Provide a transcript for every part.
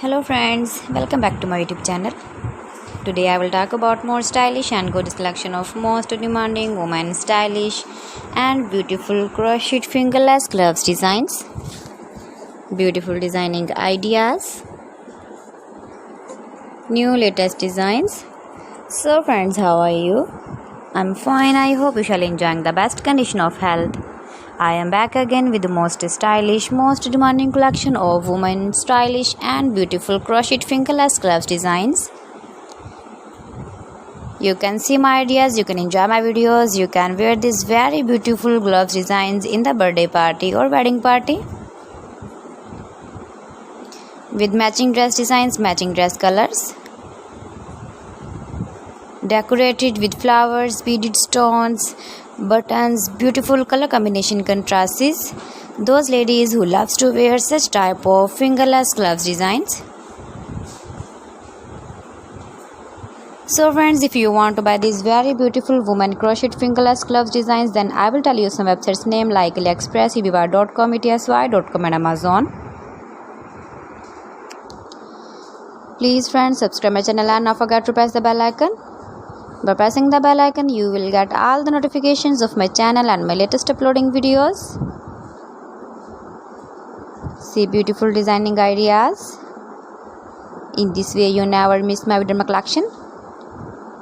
Hello friends, welcome back to my YouTube channel. Today I will talk about more stylish and good selection of most demanding women stylish and beautiful crochet fingerless gloves designs, beautiful designing ideas, new latest designs. So friends, how are you? I'm fine. I hope you shall enjoying the best condition of health. I am back again with the most stylish, most demanding collection of women stylish and beautiful crocheted fingerless gloves designs. You can see my ideas, you can enjoy my videos, you can wear these very beautiful gloves designs in the birthday party or wedding party. With matching dress designs, matching dress colors. Decorated with flowers, beaded stones, buttons, beautiful color combination contrasts. Those ladies who loves to wear such type of fingerless gloves designs. So friends, if you want to buy these very beautiful woman crocheted fingerless gloves designs, then I will tell you some websites name like AliExpress, eBay.com, etsy.com and Amazon. Please friends, subscribe my channel and not forget to press the bell icon. By pressing the bell icon, you will get all the notifications of my channel and my latest uploading videos. See beautiful designing ideas. In this way, you never miss my video collection.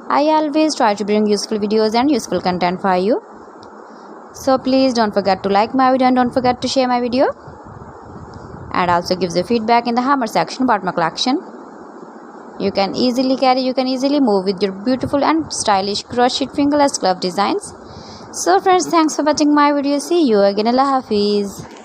I always try to bring useful videos and useful content for you. So please don't forget to like my video and don't forget to share my video. And also give the feedback in the hammer section about my collection. You can easily carry, you can easily move with your beautiful and stylish crocheted fingerless glove designs. So friends, thanks for watching my video. See you again. Allah Hafiz.